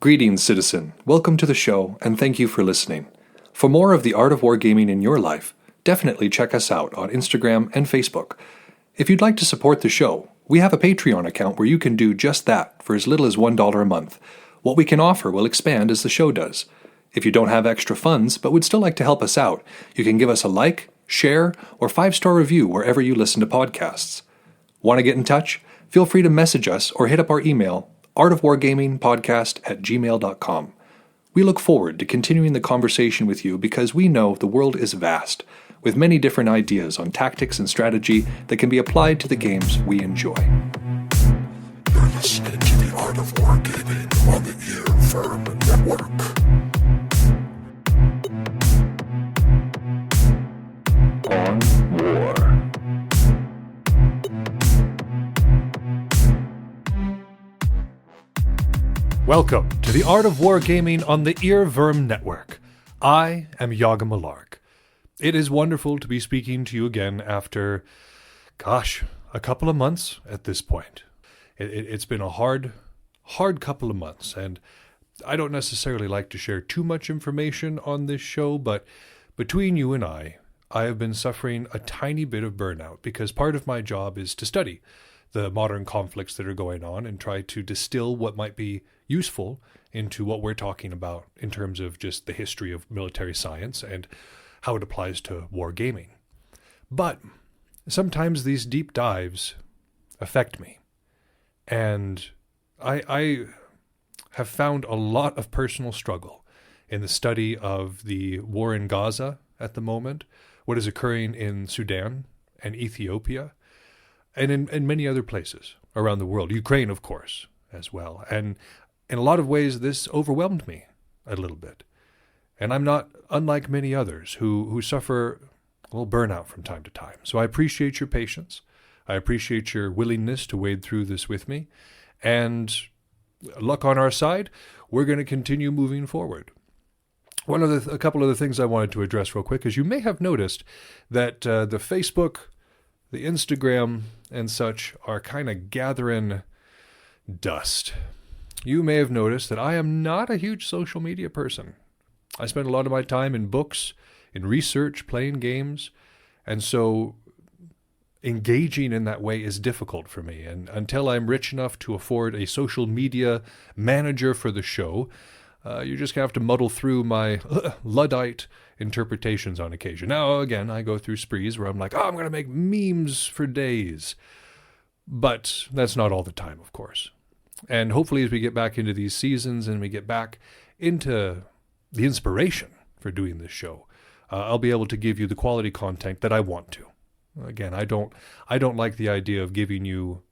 Greetings, citizen. Welcome to the show, and thank you for listening. For more of the art of wargaming in your life, definitely check us out on Instagram and Facebook. If you'd like to support the show, we have a Patreon account where you can do just that for as little as $1 a month. What we can offer will expand as the show does. If you don't have extra funds but would still like to help us out, you can give us a like, share, or 5-star review wherever you listen to podcasts. Want to get in touch? Feel free to message us or hit up our email, artofwargamingpodcast@gmail.com. We look forward to continuing the conversation with you because we know the world is vast, with many different ideas on tactics and strategy that can be applied to the games we enjoy. You're listening to the Art of Wargaming on the Ear Firm Network. On War. Welcome to the Art of Wargaming on the Earworm Network. I am Yaga Malark. It is wonderful to be speaking to you again after, a couple of months at this point. It's been a hard couple of months, and I don't necessarily like to share too much information on this show, but between you and I have been suffering a tiny bit of burnout because part of my job is to study the modern conflicts that are going on and try to distill what might be useful into what we're talking about in terms of just the history of military science and how it applies to wargaming. But sometimes these deep dives affect me. And I have found a lot of personal struggle in the study of the war in Gaza at the moment, what is occurring in Sudan and Ethiopia, and in many other places around the world. Ukraine, of course, as well. And in a lot of ways, this overwhelmed me a little bit. And I'm not unlike many others who suffer a little burnout from time to time. So I appreciate your patience. I appreciate your willingness to wade through this with me. And luck on our side, we're going to continue moving forward. A couple of the things I wanted to address real quick is you may have noticed that the Facebook, the Instagram, and such are kind of gathering dust. You may have noticed that I am not a huge social media person. I spend a lot of my time in books, in research, playing games, and so engaging in that way is difficult for me. And until I'm rich enough to afford a social media manager for the show, you're just going to have to muddle through my Luddite interpretations on occasion. Now, again, I go through sprees where I'm like, I'm going to make memes for days. But that's not all the time, of course. And hopefully as we get back into these seasons and we get back into the inspiration for doing this show, I'll be able to give you the quality content that I want to. Again, I don't like the idea of giving you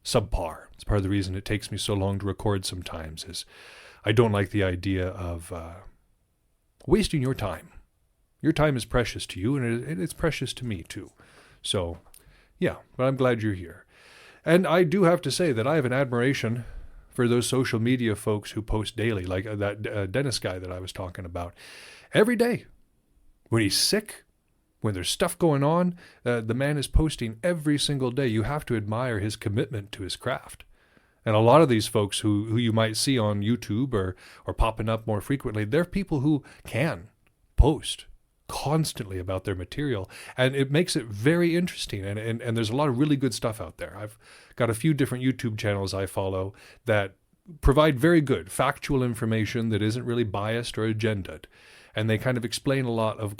subpar. It's part of the reason it takes me so long to record sometimes is I don't like the idea of wasting your time. Your time is precious to you, and it's precious to me too. So, yeah, but I'm glad you're here. And I do have to say that I have an admiration for those social media folks who post daily, like that Dennis guy that I was talking about. Every day. When he's sick, when there's stuff going on, the man is posting every single day. You have to admire his commitment to his craft. And a lot of these folks who you might see on YouTube or popping up more frequently, they're people who can post constantly about their material. And it makes it very interesting. And there's a lot of really good stuff out there. I've got a few different YouTube channels I follow that provide very good factual information that isn't really biased or agendaed. And they kind of explain a lot of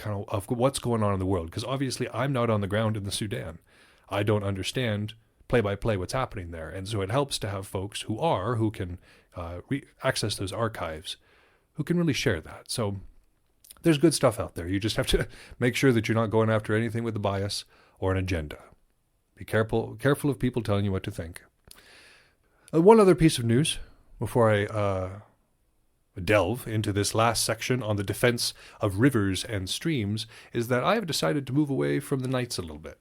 what's going on in the world. Because obviously I'm not on the ground in the Sudan. I don't understand play-by-play what's happening there. And so it helps to have folks who can access those archives, who can really share that. So there's good stuff out there. You just have to make sure that you're not going after anything with a bias or an agenda. Be careful of people telling you what to think. One other piece of news before I delve into this last section on the defense of rivers and streams is that I have decided to move away from the knights a little bit.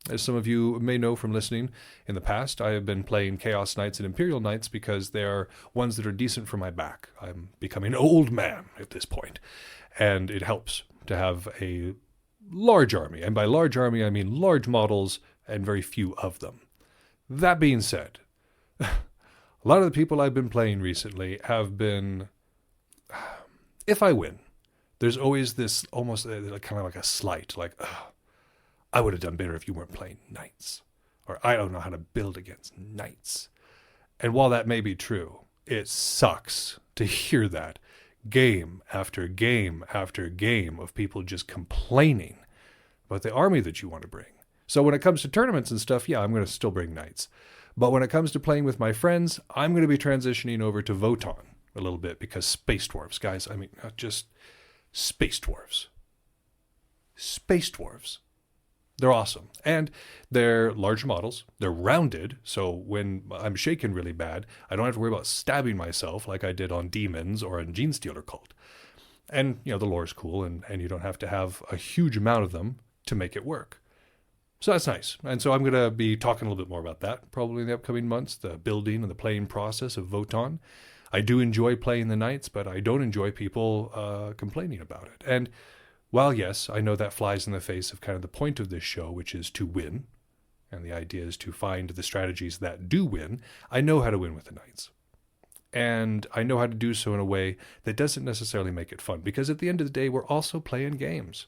As some of you may know from listening in the past, I have been playing Chaos Knights and Imperial Knights because they are ones that are decent for my back. I'm becoming an old man at this point, and it helps to have a large army. And by large army, I mean large models and very few of them. That being said, A lot of the people I've been playing recently have been, if I win, there's always this almost kind of like a slight, like, I would have done better if you weren't playing knights. Or I don't know how to build against knights. And while that may be true, it sucks to hear that game after game after game of people just complaining about the army that you want to bring. So when it comes to tournaments and stuff, yeah, I'm going to still bring knights. But when it comes to playing with my friends, I'm going to be transitioning over to Votann a little bit, because space dwarves, guys, I mean, not just space dwarves. Space dwarves. They're awesome. And they're large models. They're rounded, so when I'm shaken really bad, I don't have to worry about stabbing myself like I did on Demons or on Genestealer Cult. And, the lore's cool, and you don't have to have a huge amount of them to make it work. So that's nice. And so I'm going to be talking a little bit more about that probably in the upcoming months, the building and the playing process of Votann. I do enjoy playing the knights, but I don't enjoy people complaining about it. And while, yes, I know that flies in the face of kind of the point of this show, which is to win, and the idea is to find the strategies that do win, I know how to win with the knights. And I know how to do so in a way that doesn't necessarily make it fun, because at the end of the day, we're also playing games.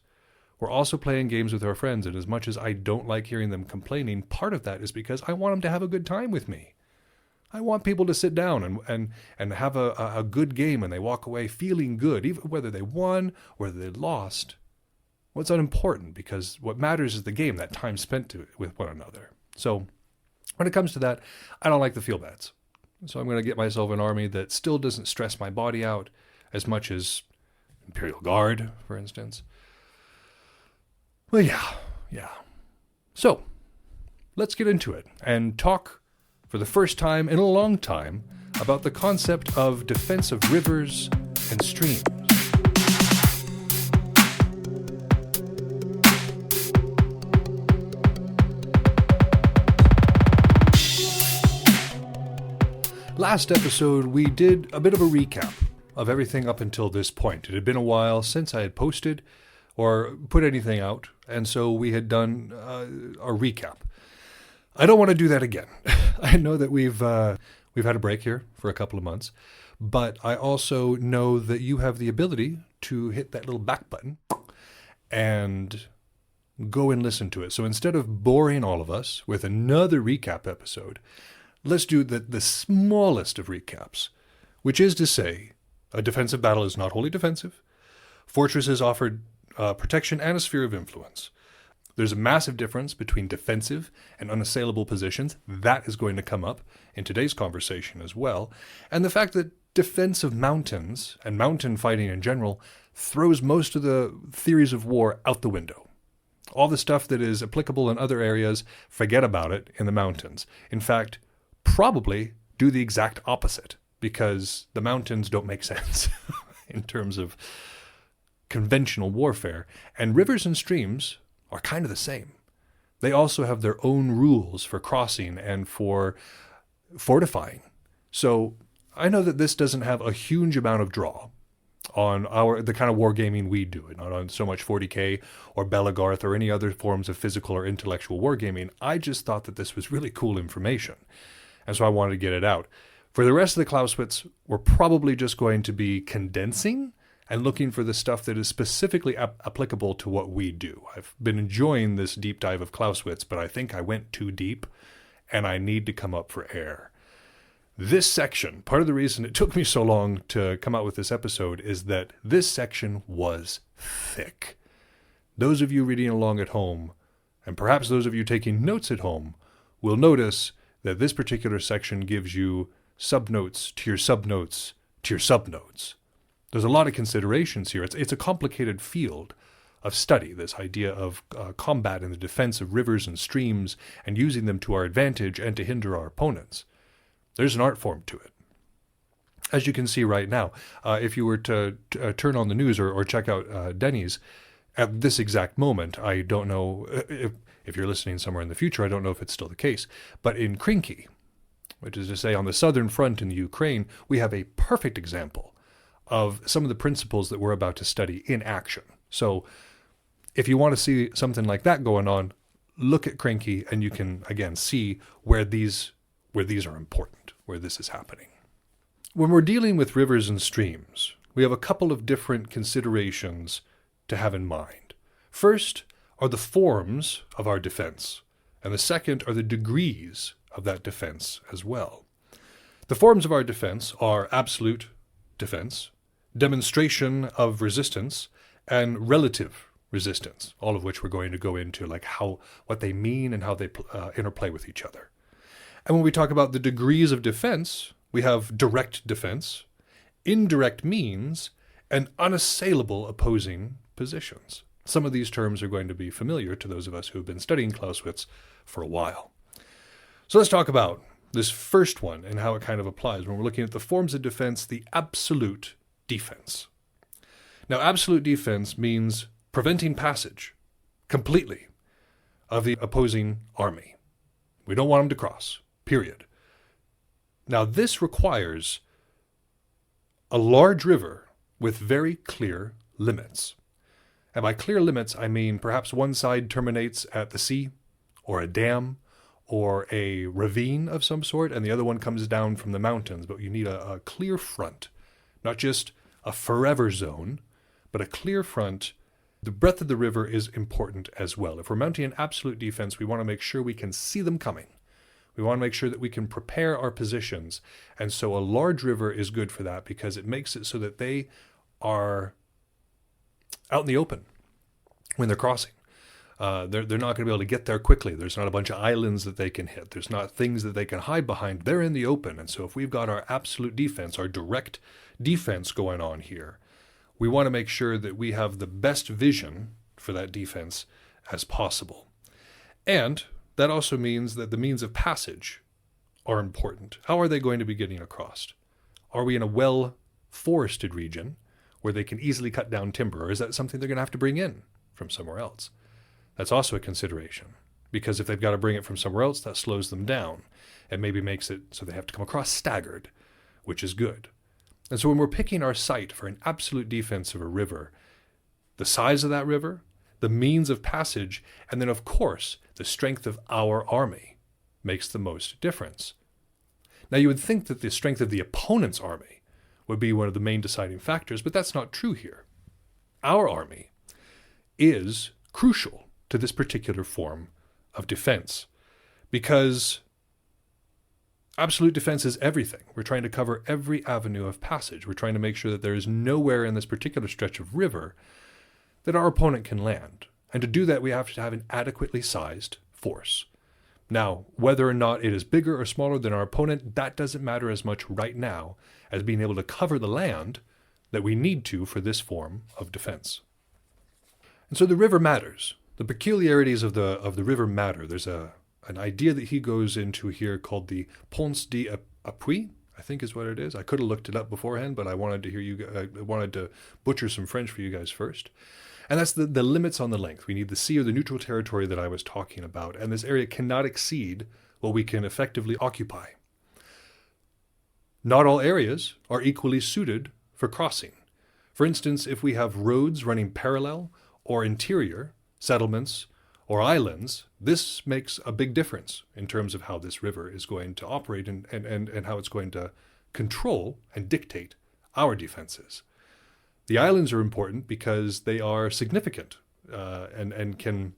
We're also playing games with our friends, and as much as I don't like hearing them complaining, part of that is because I want them to have a good time with me. I want people to sit down and have a good game, and they walk away feeling good, even whether they won or whether they lost. What's unimportant, because what matters is the game, that time spent with one another. So when it comes to that, I don't like the feel bads. So I'm going to get myself an army that still doesn't stress my body out as much as Imperial Guard, for instance. Well, yeah. So let's get into it and talk for the first time in a long time about the concept of defense of rivers and streams. Last episode, we did a bit of a recap of everything up until this point. It had been a while since I had posted or put anything out, and so we had done a recap. I don't want to do that again. I know that we've had a break here for a couple of months, but I also know that you have the ability to hit that little back button and go and listen to it. So instead of boring all of us with another recap episode, let's do the smallest of recaps, which is to say, a defensive battle is not wholly defensive. Fortresses offered protection and a sphere of influence. There's a massive difference between defensive and unassailable positions. That is going to come up in today's conversation as well. And the fact that defensive mountains and mountain fighting in general throws most of the theories of war out the window. All the stuff that is applicable in other areas, forget about it in the mountains. In fact, probably do the exact opposite, because the mountains don't make sense in terms of conventional warfare. And rivers and streams are kind of the same. They also have their own rules for crossing and for fortifying. So I know that this doesn't have a huge amount of draw on the kind of wargaming we do, not on so much 40k or Belagarth or any other forms of physical or intellectual wargaming. I just thought that this was really cool information, and so I wanted to get it out. For the rest of the Clausewitz, we're probably just going to be condensing and looking for the stuff that is specifically applicable to what we do. I've been enjoying this deep dive of Clausewitz, but I think I went too deep, and I need to come up for air. This section, part of the reason it took me so long to come out with this episode is that this section was thick. Those of you reading along at home, and perhaps those of you taking notes at home, will notice that this particular section gives you subnotes to your subnotes to your subnotes. There's a lot of considerations here. It's a complicated field of study, this idea of combat and the defense of rivers and streams and using them to our advantage and to hinder our opponents. There's an art form to it. As you can see right now, if you were to turn on the news or check out Denny's, at this exact moment, I don't know, if you're listening somewhere in the future, I don't know if it's still the case, but in Krinky, which is to say on the southern front in the Ukraine, we have a perfect example of some of the principles that we're about to study in action. So if you want to see something like that going on, look at Krinky and you can, again, see where these are important. where this is happening. When we're dealing with rivers and streams, we have a couple of different considerations to have in mind. First are the forms of our defense, and the second are the degrees of that defense as well. The forms of our defense are absolute defense, demonstration of resistance, and relative resistance, all of which we're going to go into, like what they mean and how they interplay with each other. And when we talk about the degrees of defense, we have direct defense, indirect means, and unassailable opposing positions. Some of these terms are going to be familiar to those of us who have been studying Clausewitz for a while. So let's talk about this first one and how it kind of applies when we're looking at the forms of defense, the absolute defense. Now, absolute defense means preventing passage completely of the opposing army. We don't want them to cross, period. Now, this requires a large river with very clear limits. And by clear limits, I mean perhaps one side terminates at the sea or a dam or a ravine of some sort, and the other one comes down from the mountains. But you need a clear front, not just a forever zone, but a clear front. The breadth of the river is important as well. If we're mounting an absolute defense, we want to make sure we can see them coming. We want to make sure that we can prepare our positions. And so a large river is good for that because it makes it so that they are out in the open when they're crossing. They're not going to be able to get there quickly. There's not a bunch of islands that they can hit. There's not things that they can hide behind. They're in the open. And so if we've got our absolute defense, our direct defense going on here, we want to make sure that we have the best vision for that defense as possible. And that also means that the means of passage are important. How are they going to be getting across? Are we in a well-forested region where they can easily cut down timber, or is that something they're going to have to bring in from somewhere else? That's also a consideration, because if they've got to bring it from somewhere else, that slows them down and maybe makes it so they have to come across staggered, which is good. And so when we're picking our site for an absolute defense of a river, the size of that river, the means of passage, and then, of course, the strength of our army makes the most difference. Now, you would think that the strength of the opponent's army would be one of the main deciding factors, but that's not true here. Our army is crucial to this particular form of defense because absolute defense is everything. We're trying to cover every avenue of passage. We're trying to make sure that there is nowhere in this particular stretch of river that our opponent can land. And to do that, we have to have an adequately sized force. Now, whether or not it is bigger or smaller than our opponent, that doesn't matter as much right now as being able to cover the land that we need to for this form of defense. And so the river matters. The peculiarities of the river matter. There's an idea that he goes into here called the ponts d'appui, I think is what it is. I could have looked it up beforehand, but I wanted to butcher some French for you guys first. And that's the limits on the length. We need the sea or the neutral territory that I was talking about, and this area cannot exceed what we can effectively occupy. Not all areas are equally suited for crossing. For instance, if we have roads running parallel or interior, settlements, or islands, this makes a big difference in terms of how this river is going to operate and how it's going to control and dictate our defenses. The islands are important because they are significant and can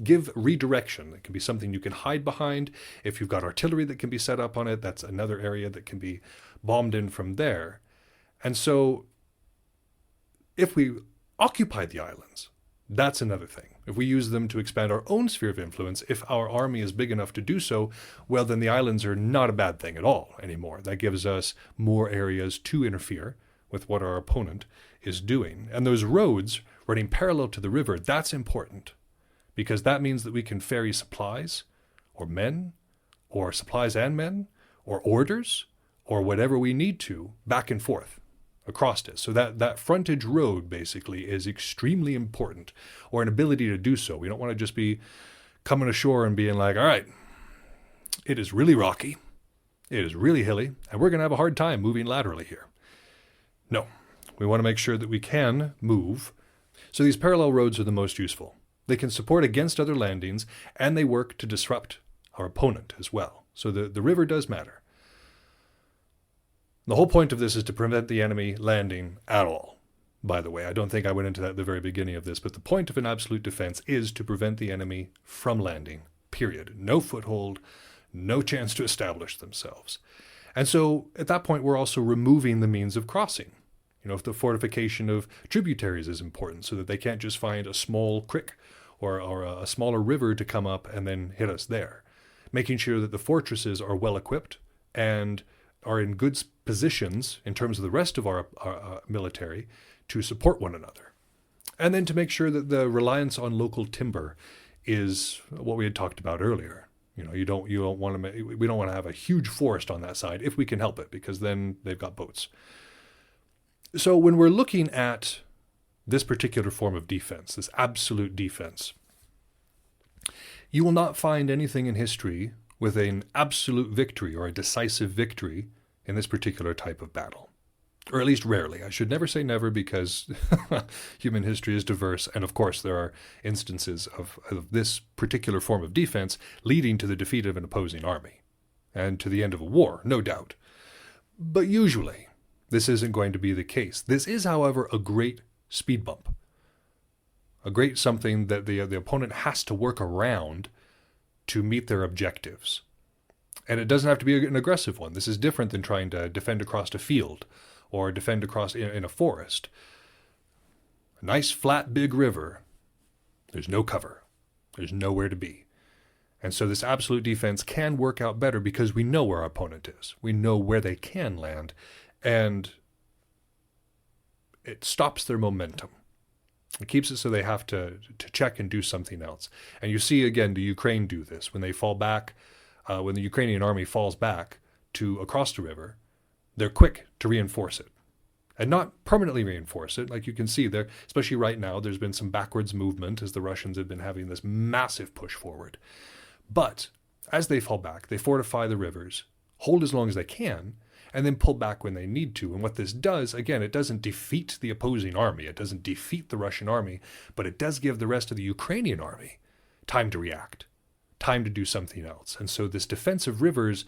give redirection. It can be something you can hide behind. If you've got artillery that can be set up on it, that's another area that can be bombed in from there. And so if we occupy the islands, that's another thing. If we use them to expand our own sphere of influence, if our army is big enough to do so, well, then the islands are not a bad thing at all anymore. That gives us more areas to interfere with what our opponent is doing. And those roads running parallel to the river, that's important because that means that we can ferry supplies or men or supplies and men or orders or whatever we need to back and forth across it. So that frontage road basically is extremely important, or an ability to do so. We don't want to just be coming ashore and being like, all right, it is really rocky, it is really hilly, and we're going to have a hard time moving laterally here. No, we want to make sure that we can move. So these parallel roads are the most useful. They can support against other landings, and they work to disrupt our opponent as well. So the river does matter. The whole point of this is to prevent the enemy landing at all. By the way, I don't think I went into that at the very beginning of this, but the point of an absolute defense is to prevent the enemy from landing, period. No foothold, no chance to establish themselves. And so at that point, we're also removing the means of crossing. If the fortification of tributaries is important so that they can't just find a small creek or a smaller river to come up and then hit us there. Making sure that the fortresses are well equipped and are in good positions in terms of the rest of our military to support one another. And then to make sure that the reliance on local timber is what we had talked about earlier. We don't want to have a huge forest on that side if we can help it, because then they've got boats. So when we're looking at this particular form of defense, this absolute defense, you will not find anything in history with an absolute victory or a decisive victory in this particular type of battle. Or at least rarely. I should never say never, because human history is diverse, and of course there are instances of this particular form of defense leading to the defeat of an opposing army, and to the end of a war, no doubt. But usually, this isn't going to be the case. This is, however, a great speed bump. A great something that the opponent has to work around to meet their objectives. And it doesn't have to be an aggressive one. This is different than trying to defend across a field or defend across in a forest. A nice, flat, big river. There's no cover. There's nowhere to be. And so this absolute defense can work out better because we know where our opponent is. We know where they can land. And it stops their momentum. It keeps it so they have to check and do something else. And you see, again, the Ukraine do this. When they fall back, when the Ukrainian army falls back across the river, they're quick to reinforce it. And not permanently reinforce it. Like you can see there, especially right now, there's been some backwards movement as the Russians have been having this massive push forward. But as they fall back, they fortify the rivers, hold as long as they can, and then pull back when they need to. And what this does, again, it doesn't defeat the opposing army. It doesn't defeat the Russian army, but it does give the rest of the Ukrainian army time to react, time to do something else. And so this defense of rivers,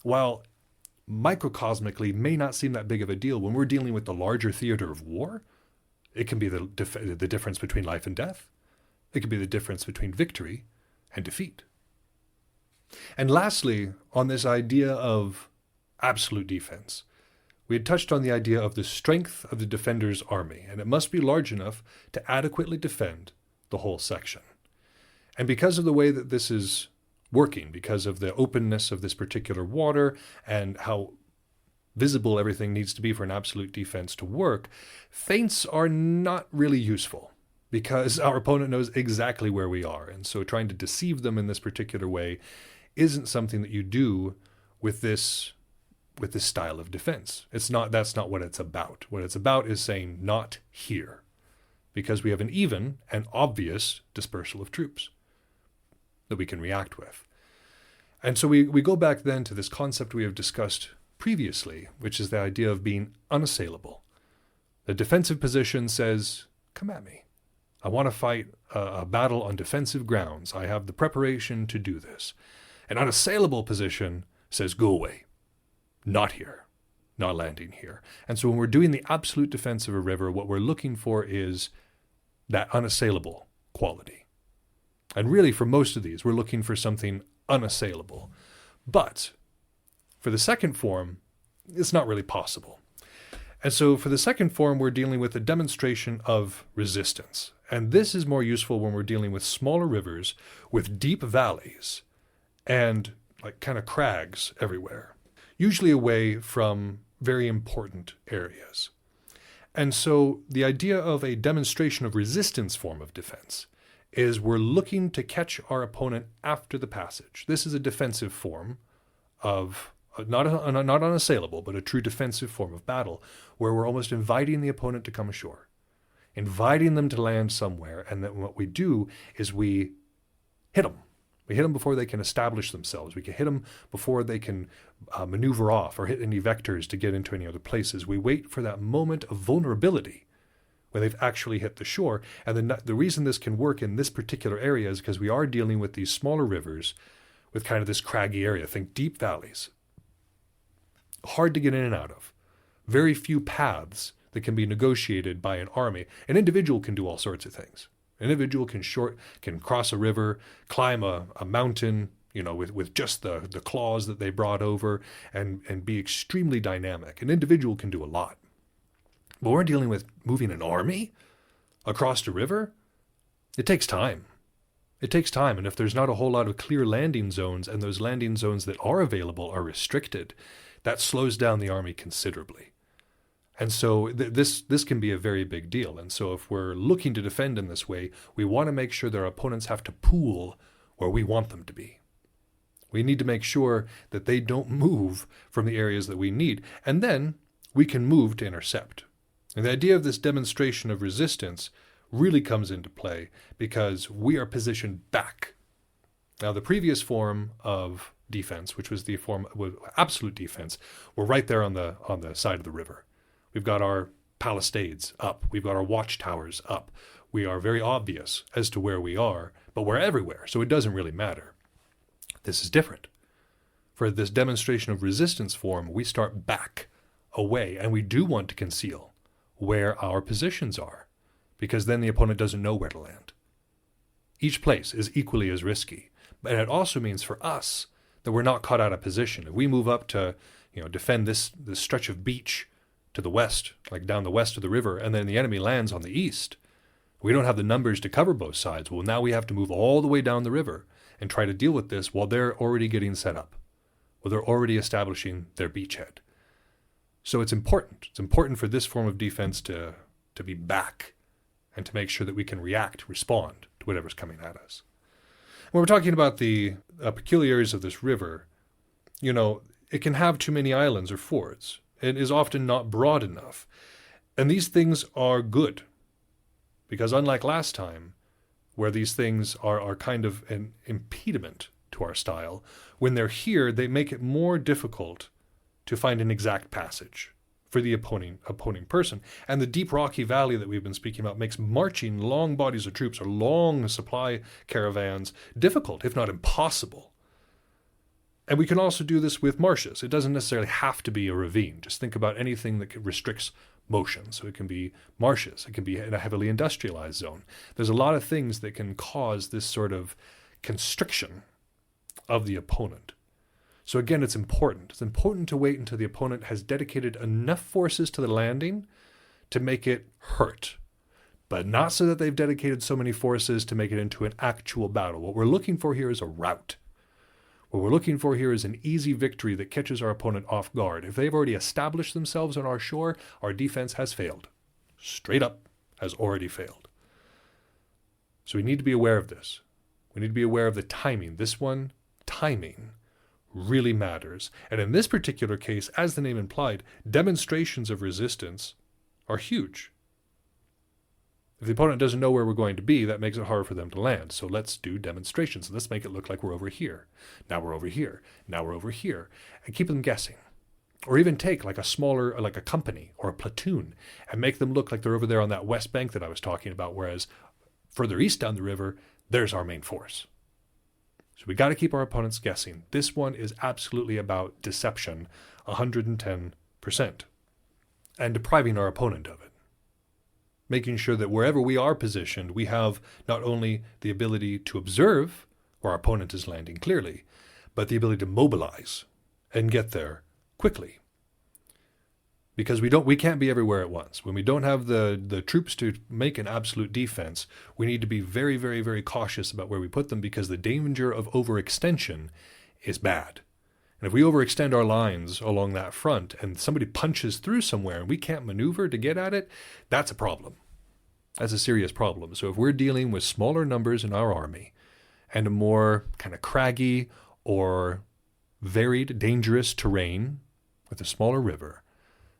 while microcosmically may not seem that big of a deal, when we're dealing with the larger theater of war, it can be the difference between life and death. It can be the difference between victory and defeat. And lastly, on this idea of absolute defense, we had touched on the idea of the strength of the defender's army, and it must be large enough to adequately defend the whole section. And because of the way that this is working, because of the openness of this particular water and how visible everything needs to be for an absolute defense to work, feints are not really useful because our opponent knows exactly where we are. And so trying to deceive them in this particular way isn't something that you do with this style of defense. That's not what it's about. What it's about is saying not here, because we have an even and obvious dispersal of troops that we can react with. And so we go back then to this concept we have discussed previously, which is the idea of being unassailable. The defensive position says, come at me. I want to fight a battle on defensive grounds. I have the preparation to do this. An unassailable position says, go away. Not here. Not landing here. And so when we're doing the absolute defense of a river, what we're looking for is that unassailable quality. And really, for most of these, we're looking for something unassailable. But for the second form, it's not really possible. And so for the second form, we're dealing with a demonstration of resistance. And this is more useful when we're dealing with smaller rivers with deep valleys and like kind of crags everywhere, usually away from very important areas. And so the idea of a demonstration of resistance form of defense is we're looking to catch our opponent after the passage. This is a defensive form of, not unassailable, but a true defensive form of battle, where we're almost inviting the opponent to come ashore, inviting them to land somewhere, and then what we do is we hit them. We hit them before they can establish themselves. We can hit them before they can maneuver off or hit any vectors to get into any other places. We wait for that moment of vulnerability when they've actually hit the shore. And then the reason this can work in this particular area is because we are dealing with these smaller rivers with kind of this craggy area. Think deep valleys. Hard to get in and out of. very few paths that can be negotiated by an army. An individual can do all sorts of things. An individual can cross a river, climb a mountain, with just the claws that they brought over, and be extremely dynamic. An individual can do a lot. But we're dealing with moving an army across the river. It takes time. It takes time, and if there's not a whole lot of clear landing zones, and those landing zones that are available are restricted, that slows down the army considerably. And so this can be a very big deal. And so if we're looking to defend in this way, we want to make sure that our opponents have to pool where we want them to be. We need to make sure that they don't move from the areas that we need. And then we can move to intercept. And the idea of this demonstration of resistance really comes into play because we are positioned back. Now, the previous form of defense, which was the form of absolute defense, we're right there on the side of the river. We've got our palisades up. We've got our watchtowers up. We are very obvious as to where we are, but we're everywhere, so it doesn't really matter. This is different. For this demonstration of resistance form, we start back away, and we do want to conceal where our positions are, because then the opponent doesn't know where to land. Each place is equally as risky, but it also means for us that we're not caught out of position. If we move up to defend this stretch of beach to the west, like down the west of the river, and then the enemy lands on the east, we don't have the numbers to cover both sides. Well, now we have to move all the way down the river and try to deal with this while they're already getting set up, while they're already establishing their beachhead. So it's important. It's important for this form of defense to be back and to make sure that we can respond to whatever's coming at us. When we're talking about the peculiarities of this river, it can have too many islands or fords. It is often not broad enough. And these things are good, because unlike last time, where these things are kind of an impediment to our style, when they're here, they make it more difficult to find an exact passage for the opposing person. And the deep rocky valley that we've been speaking about makes marching long bodies of troops or long supply caravans difficult, if not impossible. And we can also do this with marshes. It doesn't necessarily have to be a ravine. Just think about anything that restricts motion. So it can be marshes. It can be in a heavily industrialized zone. There's a lot of things that can cause this sort of constriction of the opponent. So again, it's important. It's important to wait until the opponent has dedicated enough forces to the landing to make it hurt, but not so that they've dedicated so many forces to make it into an actual battle. What we're looking for here is a rout. What we're looking for here is an easy victory that catches our opponent off guard. If they've already established themselves on our shore, our defense has failed. Straight up, has already failed. So we need to be aware of this. We need to be aware of the timing. This one, timing, really matters. And in this particular case, as the name implied, demonstrations of resistance are huge. If the opponent doesn't know where we're going to be, that makes it hard for them to land. So let's do demonstrations. Let's make it look like we're over here. Now we're over here. Now we're over here. And keep them guessing. Or even take like a company or a platoon and make them look like they're over there on that west bank that I was talking about, whereas further east down the river, there's our main force. So we got to keep our opponents guessing. This one is absolutely about deception, 110%, and depriving our opponent of it. Making sure that wherever we are positioned, we have not only the ability to observe where our opponent is landing clearly, but the ability to mobilize and get there quickly. Because we can't be everywhere at once. When we don't have the troops to make an absolute defense, we need to be very, very, very cautious about where we put them, because the danger of overextension is bad. And if we overextend our lines along that front and somebody punches through somewhere and we can't maneuver to get at it, that's a problem. That's a serious problem. So if we're dealing with smaller numbers in our army and a more kind of craggy or varied, dangerous terrain with a smaller river,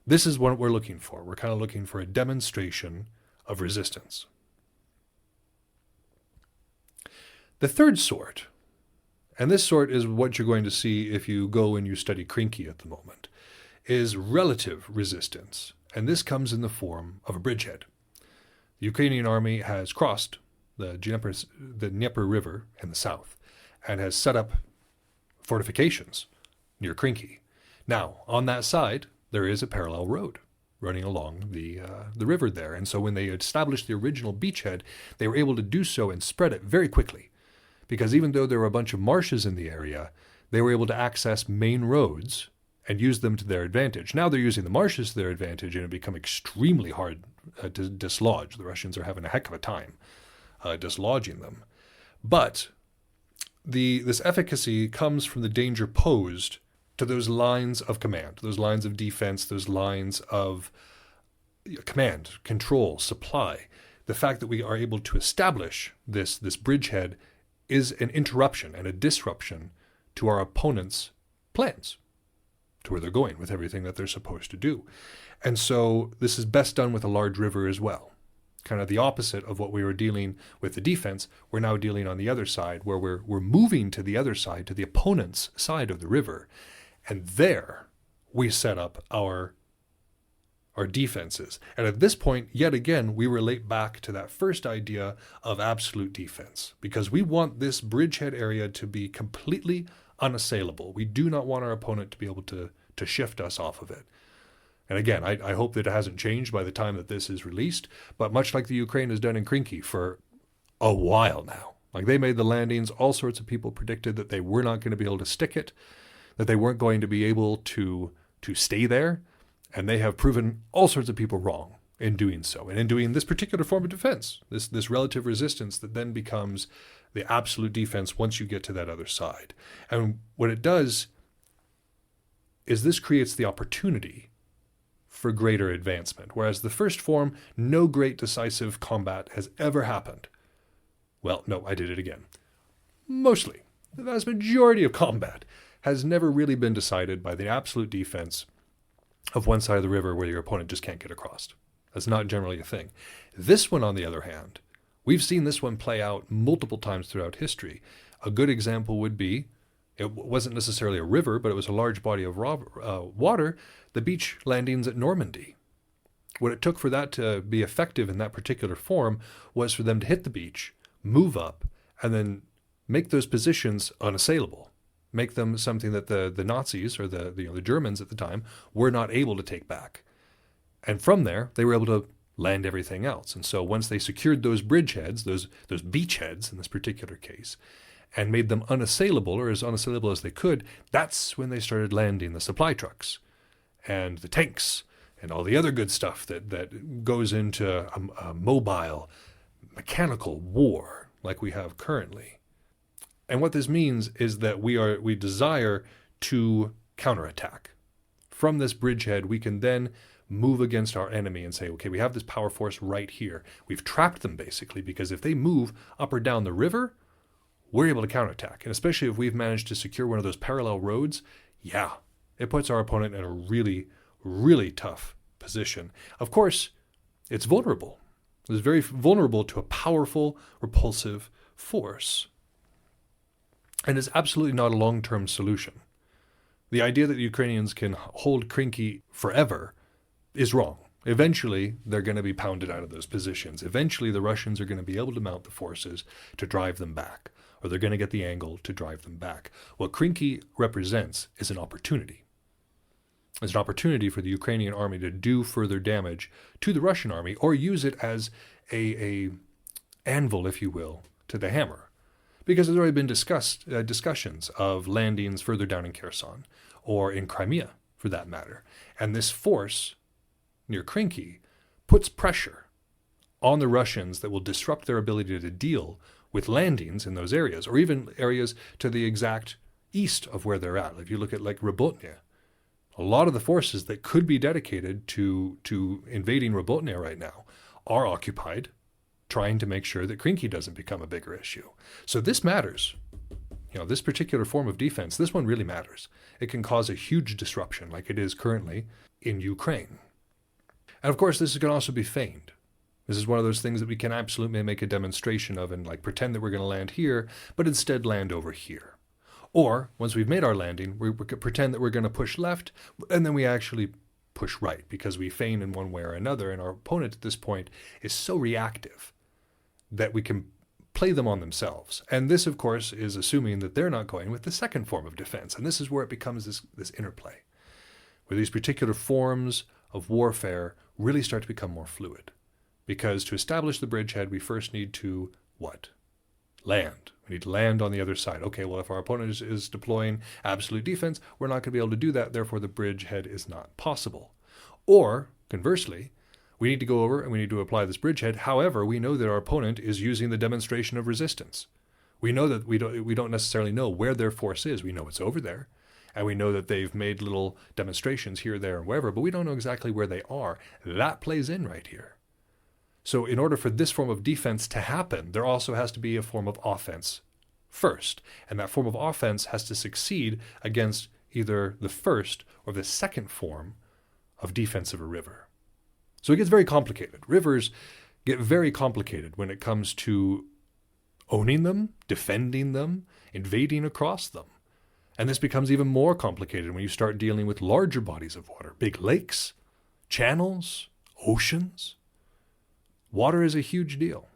this is what we're looking for. We're kind of looking for a demonstration of resistance. The third sort, and this sort is what you're going to see if you go and you study Krinky at the moment, is relative resistance. And this comes in the form of a bridgehead. The Ukrainian army has crossed the Dnieper River in the south and has set up fortifications near Krinky. Now, on that side, there is a parallel road running along the river there. And so when they established the original beachhead, they were able to do so and spread it very quickly. Because even though there were a bunch of marshes in the area, they were able to access main roads and use them to their advantage. Now they're using the marshes to their advantage, and it become extremely hard to dislodge. The Russians are having a heck of a time dislodging them. But this efficacy comes from the danger posed to those lines of command, those lines of defense, those lines of command, control, supply. The fact that we are able to establish this bridgehead is an interruption and a disruption to our opponent's plans, to where they're going with everything that they're supposed to do. And so this is best done with a large river as well. Kind of the opposite of what we were dealing with the defense, we're now dealing on the other side, where we're moving to the other side, to the opponent's side of the river. And there we set up our defenses. And at this point, yet again, we relate back to that first idea of absolute defense, because we want this bridgehead area to be completely unassailable. We do not want our opponent to be able to shift us off of it. And again, I hope that it hasn't changed by the time that this is released, but much like the Ukraine has done in Krinky for a while now. Like, they made the landings, all sorts of people predicted that they were not going to be able to stick it, that they weren't going to be able to stay there, and they have proven all sorts of people wrong in doing so, and in doing this particular form of defense, this relative resistance that then becomes the absolute defense once you get to that other side. And what it does is this creates the opportunity for greater advancement, whereas the first form, no great decisive combat has ever happened. Well, no, I did it again. Mostly, the vast majority of combat has never really been decided by the absolute defense of one side of the river where your opponent just can't get across. That's not generally a thing. This one, on the other hand, we've seen this one play out multiple times throughout history. A good example would be, it wasn't necessarily a river, but it was a large body of water, the beach landings at Normandy. What it took for that to be effective in that particular form was for them to hit the beach, move up, and then make those positions unassailable. Make them something that the Nazis, or the Germans at the time, were not able to take back. And from there, they were able to land everything else. And so once they secured those bridgeheads, those beachheads in this particular case, and made them unassailable, or as unassailable as they could, that's when they started landing the supply trucks and the tanks and all the other good stuff that goes into a mobile, mechanical war like we have currently. And what this means is that we desire to counterattack. From this bridgehead, we can then move against our enemy and say, okay, we have this power force right here. We've trapped them, basically, because if they move up or down the river, we're able to counterattack. And especially if we've managed to secure one of those parallel roads, yeah, it puts our opponent in a really, really tough position. Of course, it's vulnerable. It's very vulnerable to a powerful, repulsive force. And it's absolutely not a long-term solution. The idea that the Ukrainians can hold Krinky forever is wrong. Eventually, they're going to be pounded out of those positions. Eventually, the Russians are going to be able to mount the forces to drive them back, or they're going to get the angle to drive them back. What Krinky represents is an opportunity. It's an opportunity for the Ukrainian army to do further damage to the Russian army, or use it as a anvil, if you will, to the hammer. Because there's already been discussions of landings further down in Kherson, or in Crimea, for that matter. And this force near Krinky puts pressure on the Russians that will disrupt their ability to deal with landings in those areas, or even areas to the exact east of where they're at. If you look at like Robotnia, a lot of the forces that could be dedicated to invading Robotnia right now are occupied trying to make sure that Krinky doesn't become a bigger issue. So this matters. This particular form of defense, this one really matters. It can cause a huge disruption like it is currently in Ukraine. And of course, this can also be feigned. This is one of those things that we can absolutely make a demonstration of and like pretend that we're going to land here, but instead land over here. Or, once we've made our landing, we pretend that we're going to push left, and then we actually push right, because we feign in one way or another, and our opponent at this point is so reactive that we can play them on themselves. And this, of course, is assuming that they're not going with the second form of defense. And this is where it becomes this interplay, where these particular forms of warfare really start to become more fluid. Because to establish the bridgehead, we first need to what? Land. We need to land on the other side. Okay, well, if our opponent is deploying absolute defense, we're not going to be able to do that. Therefore, the bridgehead is not possible. Or, conversely, we need to go over and we need to apply this bridgehead. However, we know that our opponent is using the demonstration of resistance. We know that we don't necessarily know where their force is. We know it's over there. And we know that they've made little demonstrations here, there, and wherever, but we don't know exactly where they are. That plays in right here. So in order for this form of defense to happen, there also has to be a form of offense first. And that form of offense has to succeed against either the first or the second form of defense of a river. So it gets very complicated. Rivers get very complicated when it comes to owning them, defending them, invading across them. And this becomes even more complicated when you start dealing with larger bodies of water, big lakes, channels, oceans. Water is a huge deal.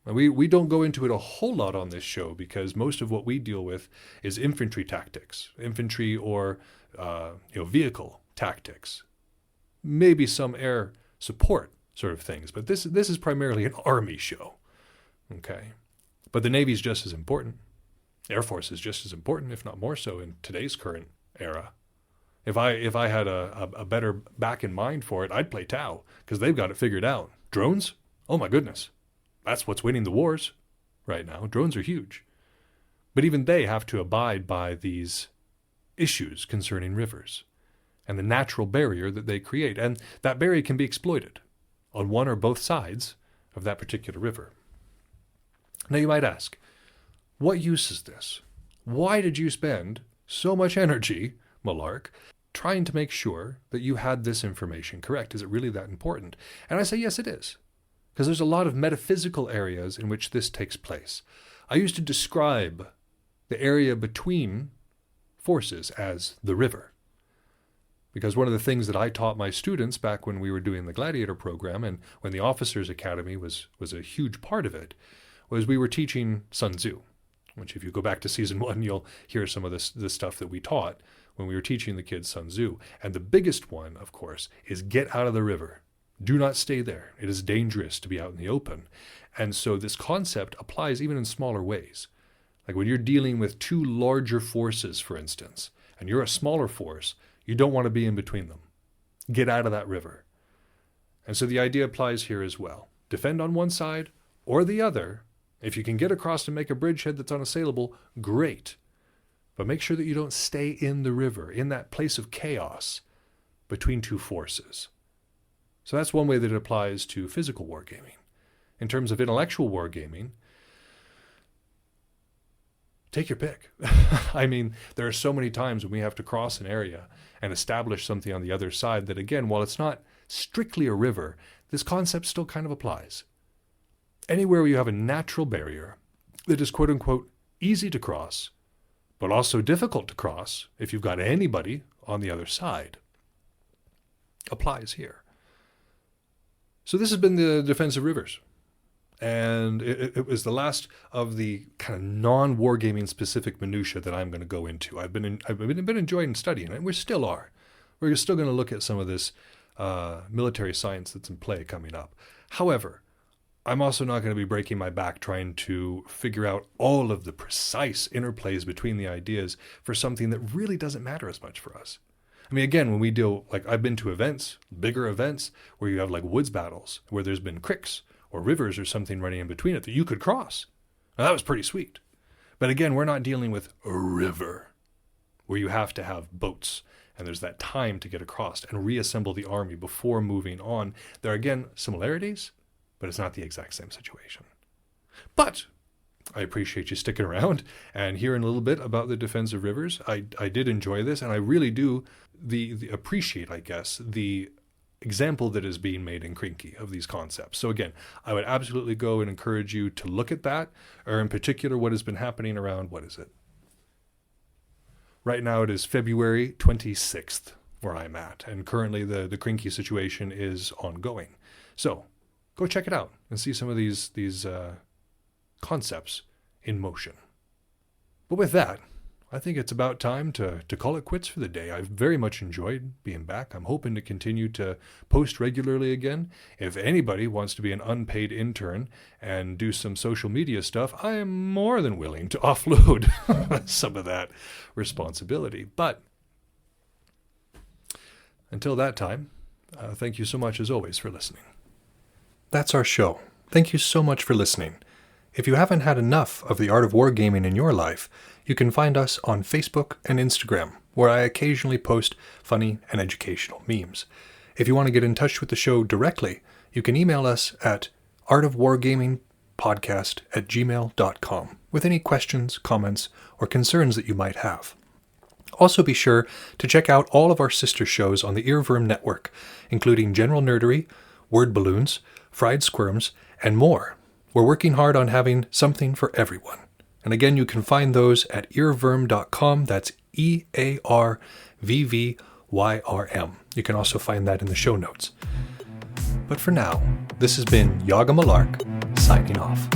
And we don't go into it a whole lot on this show because most of what we deal with is infantry tactics, infantry or vehicle tactics, maybe some air support sort of things. But this is primarily an army show, okay? But the Navy's just as important. Air Force is just as important, if not more so, in today's current era. If I had a better back in mind for it, I'd play Tau because they've got it figured out. Drones? Oh my goodness. That's what's winning the wars right now. Drones are huge. But even they have to abide by these issues concerning rivers and the natural barrier that they create. And that barrier can be exploited on one or both sides of that particular river. Now you might ask, what use is this? Why did you spend so much energy, Malark, trying to make sure that you had this information correct? Is it really that important? And I say, yes, it is. Because there's a lot of metaphysical areas in which this takes place. I used to describe the area between forces as the river. Because one of the things that I taught my students back when we were doing the Gladiator program and when the Officers Academy was a huge part of it, was we were teaching Sun Tzu. Which if you go back to season 1, you'll hear some of this stuff that we taught when we were teaching the kids Sun Tzu. And the biggest one, of course, is get out of the river. Do not stay there. It is dangerous to be out in the open. And so this concept applies even in smaller ways. Like when you're dealing with two larger forces, for instance, and you're a smaller force, you don't want to be in between them. Get out of that river. And so the idea applies here as well. Defend on one side or the other. If you can get across and make a bridgehead that's unassailable, great. But make sure that you don't stay in the river, in that place of chaos between two forces. So that's one way that it applies to physical wargaming. In terms of intellectual wargaming, take your pick. I mean, there are so many times when we have to cross an area and establish something on the other side that, again, while it's not strictly a river, this concept still kind of applies. Anywhere where you have a natural barrier that is quote-unquote easy to cross, but also difficult to cross if you've got anybody on the other side, applies here. So this has been the defense of rivers. And it was the last of the kind of non-wargaming specific minutia that I'm going to go into. I've been enjoying studying it. We still are. We're still going to look at some of this military science that's in play coming up. However, I'm also not going to be breaking my back trying to figure out all of the precise interplays between the ideas for something that really doesn't matter as much for us. I mean, again, when we deal, like I've been to events, bigger events, where you have like woods battles, where there's been creeks or rivers or something running in between it that you could cross. Now, that was pretty sweet. But again, we're not dealing with a river where you have to have boats and there's that time to get across and reassemble the army before moving on. There are, again, similarities, but it's not the exact same situation. But I appreciate you sticking around and hearing a little bit about the defense of rivers. I did enjoy this, and I really do appreciate, I guess, the example that is being made in Krinky of these concepts. So again, I would absolutely go and encourage you to look at that, or in particular what has been happening around, what is it? Right now it is February 26th where I'm at, and currently the Krinky situation is ongoing. So go check it out and see some of these concepts in motion. But with that, I think it's about time to call it quits for the day. I've very much enjoyed being back. I'm hoping to continue to post regularly again. If anybody wants to be an unpaid intern and do some social media stuff, I am more than willing to offload some of that responsibility. But until that time, thank you so much as always for listening. That's our show. Thank you so much for listening. If you haven't had enough of the art of wargaming in your life, you can find us on Facebook and Instagram, where I occasionally post funny and educational memes. If you want to get in touch with the show directly, you can email us at artofwargamingpodcast@gmail.com with any questions, comments, or concerns that you might have. Also be sure to check out all of our sister shows on the Earworm Network, including General Nerdery, Word Balloons, Fried Squirms, and more. We're working hard on having something for everyone. And again, you can find those at earworm.com. That's EARVVYRM. You can also find that in the show notes. But for now, this has been Yaga Malark, signing off.